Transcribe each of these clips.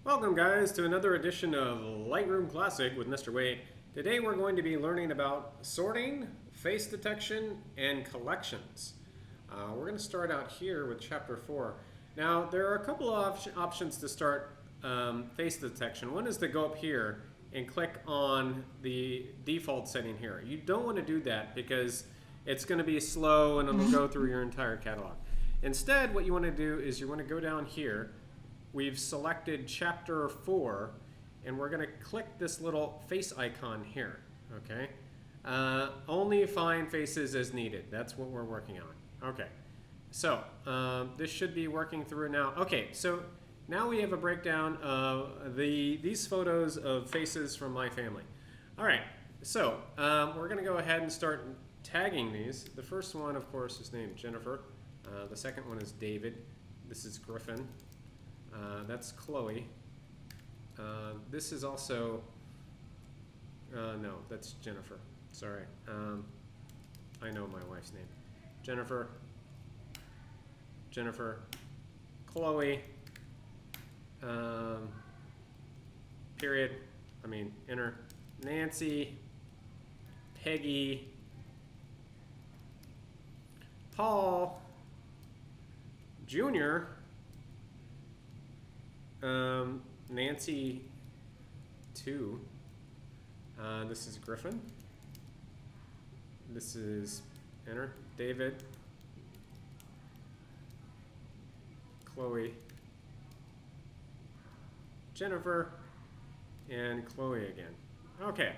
Welcome guys to another edition of Lightroom Classic with Mr. Wade. Today we're going to be learning about sorting, face detection, and collections. We're going to start out here with chapter 4. Now there are a couple of options to start face detection. One is to go up here and click on the default setting here. You don't want to do that because it's going to be slow and it'll go through your entire catalog. Instead, what you want to do is you want to go down here. We've selected chapter 4 and we're going to click this little face icon here, okay? Only find faces as needed. That's what we're working on. Okay, so this should be working through now. Okay, so now we have a breakdown of these photos of faces from my family. All right, so we're going to go ahead and start tagging these. The first one, of course, is named Jennifer. The second one is David. This is Griffin. That's Chloe. This is also, no, that's Jennifer. Sorry. I know my wife's name. Jennifer, Chloe, period, enter, Nancy, Peggy, Paul, Junior, Nancy 2. This is Griffin. This is enter, David, Chloe, Jennifer, and Chloe again. Okay.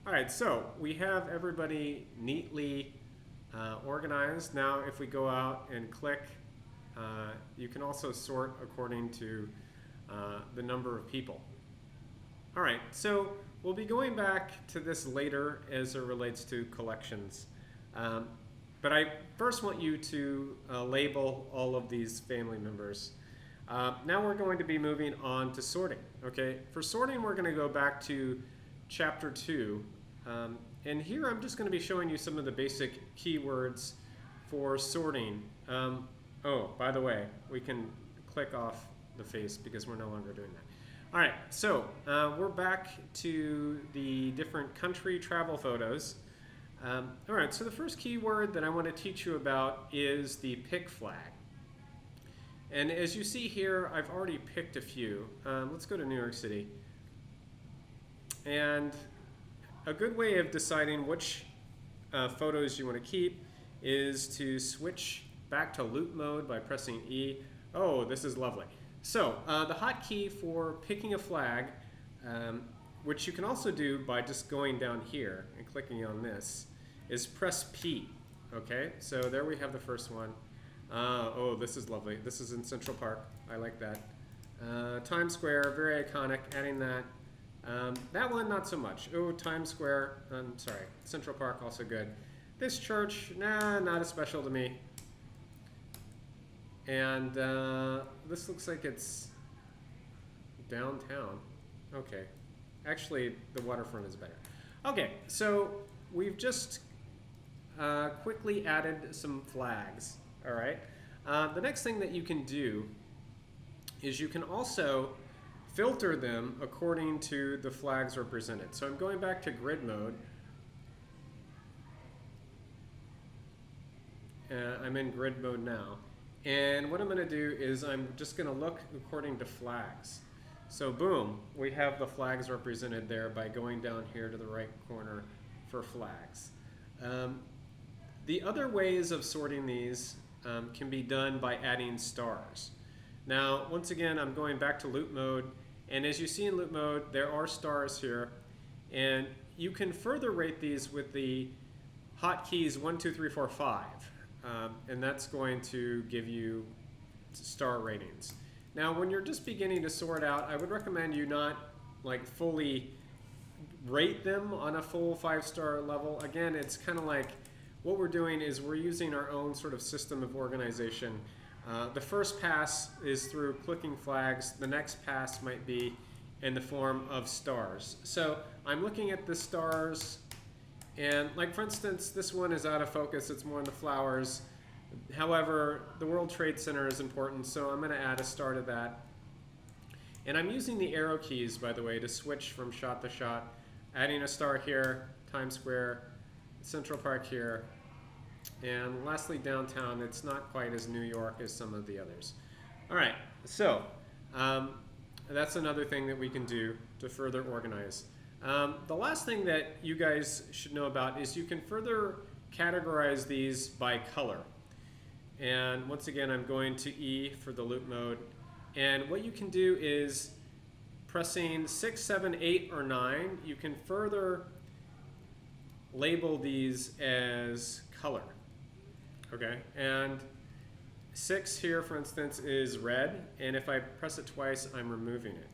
All right, so we have everybody neatly organized. Now if we go out and click, you can also sort according to the number of people. All right, so we'll be going back to this later as it relates to collections. But I first want you to label all of these family members. Now we're going to be moving on to sorting. Okay, for sorting we're going to go back to chapter 2. And here I'm just going to be showing you some of the basic keywords for sorting. Oh, by the way, we can click off the face because we're no longer doing that. All right, so we're back to the different country travel photos. All right, so the first keyword that I want to teach you about is the pick flag. And as you see here, I've already picked a few. Let's go to New York City. And a good way of deciding which photos you want to keep is to switch back to loop mode by pressing E. Oh, this is lovely. So the hotkey for picking a flag, which you can also do by just going down here and clicking on this, is press P. Okay, so there we have the first one. Oh, this is lovely. This is in Central Park. I like that. Times Square, very iconic, adding that. That one, not so much. Oh, Times Square, I'm sorry, Central Park, also good. This church, nah, not as special to me. And this looks like it's downtown. Okay, actually the waterfront is better. Okay, so we've just quickly added some flags, all right? The next thing that you can do is you can also filter them according to the flags represented. So I'm going back to grid mode. I'm in grid mode now. And what I'm going to do is I'm just going to look according to flags. So boom, we have the flags represented there by going down here to the right corner for flags. The other ways of sorting these can be done by adding stars. Now, once again, I'm going back to loop mode. And as you see in loop mode, there are stars here. And you can further rate these with the hotkeys 1, 2, 3, 4, 5. And that's going to give you star ratings. Now, when you're just beginning to sort out, I would recommend you not fully rate them on a full 5-star level. Again, it's kind of like what we're doing is we're using our own sort of system of organization. The first pass is through clicking flags. The next pass might be in the form of stars. So I'm looking at the stars. And for instance, this one is out of focus. It's more in the flowers. However, the World Trade Center is important, so I'm going to add a star to that. And I'm using the arrow keys, by the way, to switch from shot to shot, adding a star here, Times Square, Central Park here, and lastly downtown. It's not quite as New York as some of the others. All right, so that's another thing that we can do to further organize. The last thing that you guys should know about is you can further categorize these by color. And once again, I'm going to E for the loop mode. And what you can do is pressing 6, 7, 8, or 9, you can further label these as color. Okay, and 6 here, for instance, is red, and if I press it twice, I'm removing it.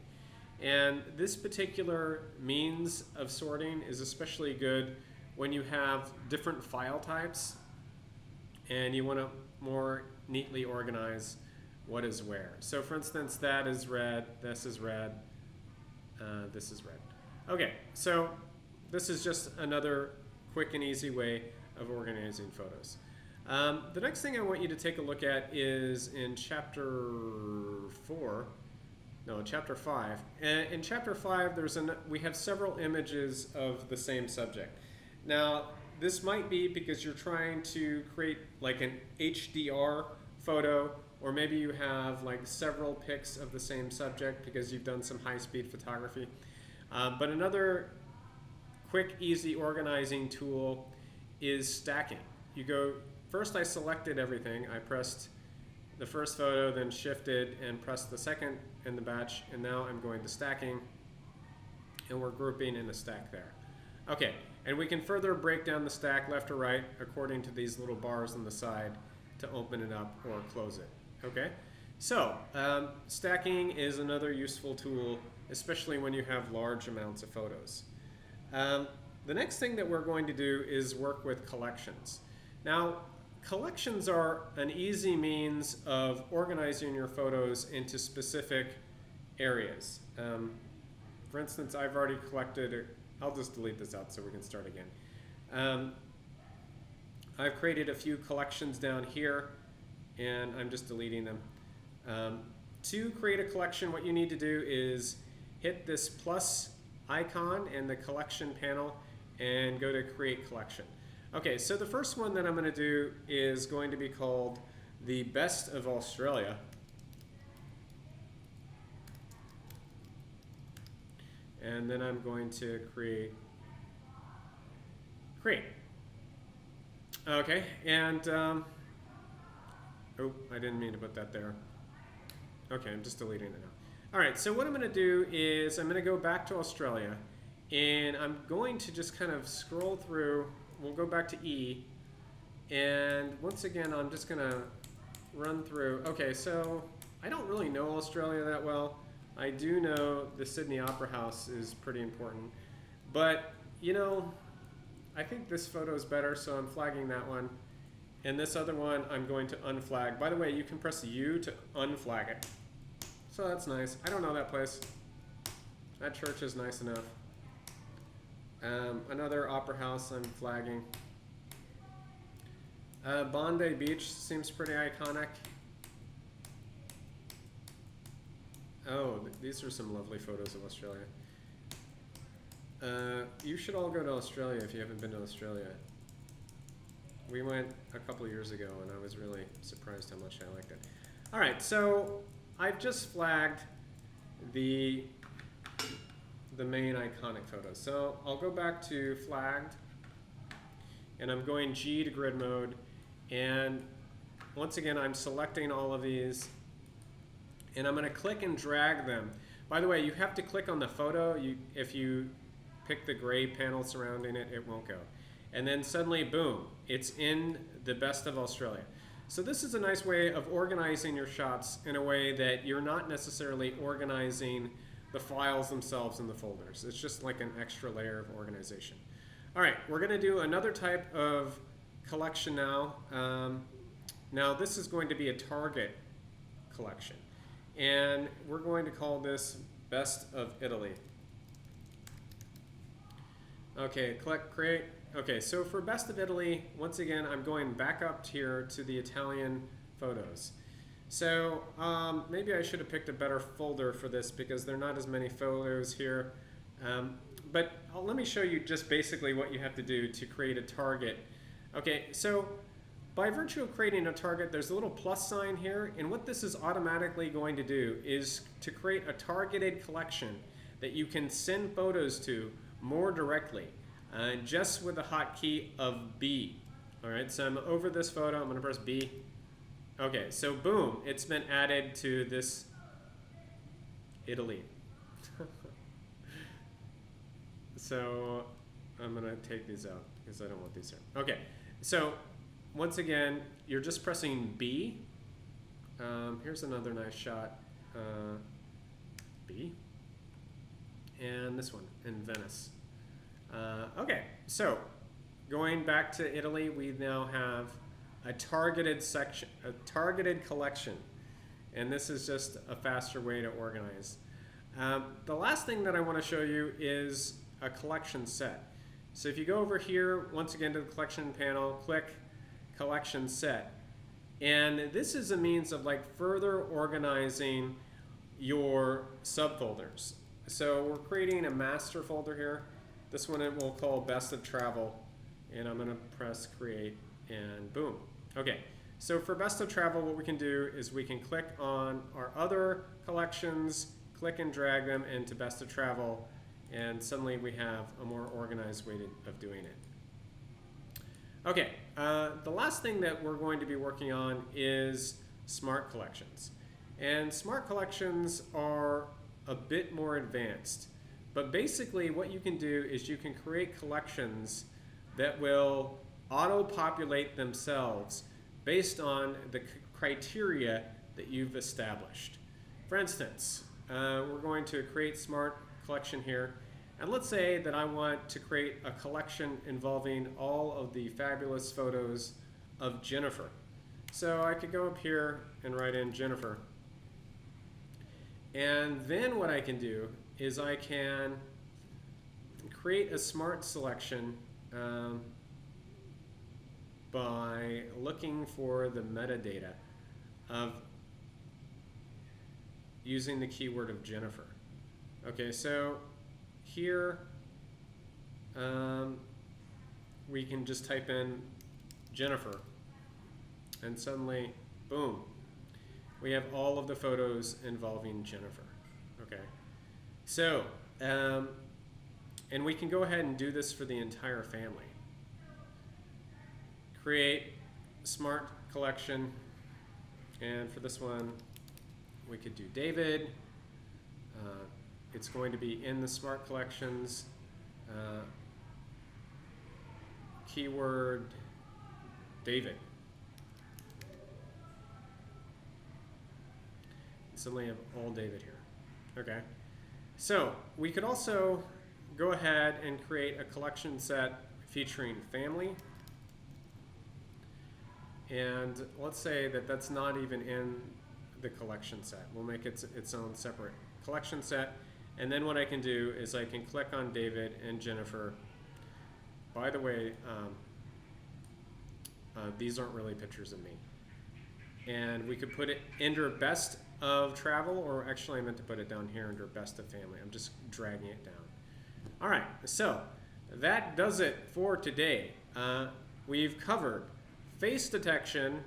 And this particular means of sorting is especially good when you have different file types and you want to more neatly organize what is where. So for instance, that is red, this is red, this is red. Okay, so this is just another quick and easy way of organizing photos. The next thing I want you to take a look at is in chapter 5. And in chapter 5, we have several images of the same subject. Now, this might be because you're trying to create like an HDR photo, or maybe you have like several pics of the same subject because you've done some high-speed photography. But another quick, easy organizing tool is stacking. You go, first I selected everything. I pressed the first photo, then shifted and pressed the second in the batch, and now I'm going to stacking, and we're grouping in a stack there. Okay, and we can further break down the stack left or right according to these little bars on the side to open it up or close it. Okay, so stacking is another useful tool, especially when you have large amounts of photos. The next thing that we're going to do is work with collections. Now, collections are an easy means of organizing your photos into specific areas. For instance, I've already collected, I'll just delete this out so we can start again. I've created a few collections down here, and I'm just deleting them. To create a collection, what you need to do is hit this plus icon in the collection panel and go to create collection. Okay, so the first one that I'm going to do is going to be called the Best of Australia. And then I'm going to create. Okay, and oh, I didn't mean to put that there. Okay, I'm just deleting it now. All right, so what I'm going to do is I'm going to go back to Australia, and I'm going to just kind of scroll through. We'll go back to E, and once again, I'm just going to run through. Okay, so I don't really know Australia that well. I do know the Sydney Opera House is pretty important, but you know, I think this photo is better, so I'm flagging that one. And this other one, I'm going to unflag. By the way, you can press U to unflag it. So that's nice. I don't know that place. That church is nice enough. Another opera house I'm flagging. Bondi Beach seems pretty iconic. Oh, these are some lovely photos of Australia. You should all go to Australia if you haven't been to Australia. We went a couple years ago, and I was really surprised how much I liked it. All right, so I've just flagged the main iconic photos. So I'll go back to flagged, and I'm going G to grid mode, and once again, I'm selecting all of these, and I'm going to click and drag them. By the way, you have to click on the photo. If you pick the gray panel surrounding it, it won't go. And then suddenly, boom, it's in the Best of Australia. So this is a nice way of organizing your shots in a way that you're not necessarily organizing the files themselves in the folders. It's just like an extra layer of organization. All right, we're going to do another type of collection now. Now this is going to be a target collection. And we're going to call this Best of Italy. Okay, click create. Okay, so for Best of Italy, once again, I'm going back up here to the Italian photos. So maybe I should have picked a better folder for this because there are not as many photos here. But let me show you just basically what you have to do to create a target. Okay, so by virtue of creating a target, there's a little plus sign here, and what this is automatically going to do is to create a targeted collection that you can send photos to more directly, just with the hotkey of B. All right, so I'm over this photo, I'm gonna press B. Okay, so boom, it's been added to this Italy. So I'm gonna take these out because I don't want these here. Okay, so once again, you're just pressing B. Here's another nice shot. B. And this one in Venice. Okay, so going back to Italy, we now have a targeted section, a targeted collection. And this is just a faster way to organize. The last thing that I want to show you is a collection set. So if you go over here, once again to the collection panel, click collection set. And this is a means of like further organizing your subfolders. So we're creating a master folder here. This one we'll call best of travel. And I'm gonna press create and boom. Okay, so for best of travel, what we can do is we can click on our other collections, click and drag them into best of travel, and suddenly we have a more organized way of doing it. Okay, the last thing that we're going to be working on is smart collections. And smart collections are a bit more advanced. But basically what you can do is you can create collections that will auto-populate themselves based on the criteria that you've established. For instance, we're going to create smart collection here. And let's say that I want to create a collection involving all of the fabulous photos of Jennifer. So I could go up here and write in Jennifer. And then what I can do is I can create a smart selection by looking for the metadata of using the keyword of Jennifer. Okay, so here we can just type in Jennifer and suddenly, boom, we have all of the photos involving Jennifer. Okay, so and we can go ahead and do this for the entire family. Create smart collection, and for this one we could do David. It's going to be in the smart collections. Keyword David. Suddenly have all David here. Okay. So we could also go ahead and create a collection set featuring family. And let's say that that's not even in the collection set. We'll make it its own separate collection set. And then what I can do is I can click on David and Jennifer. By the way, these aren't really pictures of me. And we could put it under best of travel, or actually I meant to put it down here under best of family. I'm just dragging it down. All right, so that does it for today. We've covered face detection,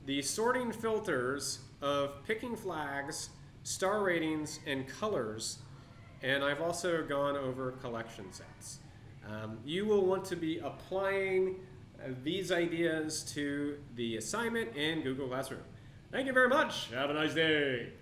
the sorting filters of picking flags, star ratings, and colors, and I've also gone over collection sets. You will want to be applying these ideas to the assignment in Google Classroom. Thank you very much. Have a nice day.